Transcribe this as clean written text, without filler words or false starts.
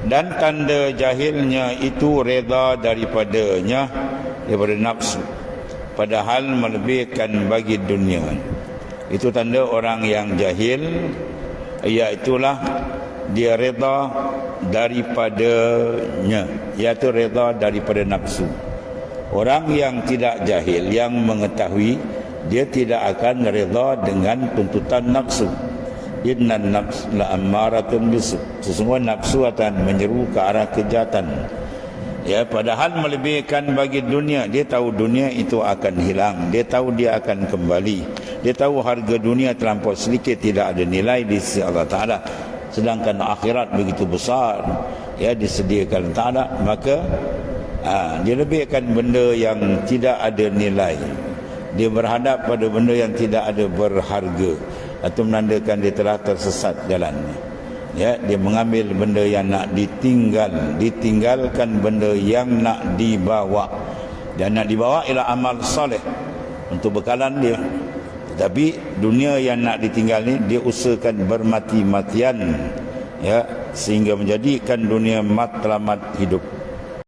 Dan tanda jahilnya itu reda daripada nafsu, padahal melebihkan bagi dunia. Itu tanda orang yang jahil, iaitulah dia reda daripadanya, iaitu reda daripada nafsu. Orang yang tidak jahil, yang mengetahui, dia tidak akan reda dengan tuntutan nafsu. Innan nafs la ammaratun bisu, sesungguhnya nafsu akan menyeru ke arah kejahatan. Ya, padahal melebihkan bagi dunia. Dia tahu dunia itu akan hilang, dia tahu dia akan kembali, dia tahu harga dunia terlampau sedikit, tidak ada nilai di sisi Allah Ta'ala. Sedangkan akhirat begitu besar, ya, disediakan Ta'ala. Maka dia lebihkan benda yang tidak ada nilai, dia berhadap pada benda yang tidak ada berharga, atau menandakan dia telah tersesat jalannya. Ya, dia mengambil benda yang nak ditinggalkan benda yang nak dibawa. Dan nak dibawa ialah amal soleh untuk bekalan dia. Tetapi dunia yang nak ditinggal ni, dia usahakan bermati-matian, ya, sehingga menjadikan dunia matlamat hidup.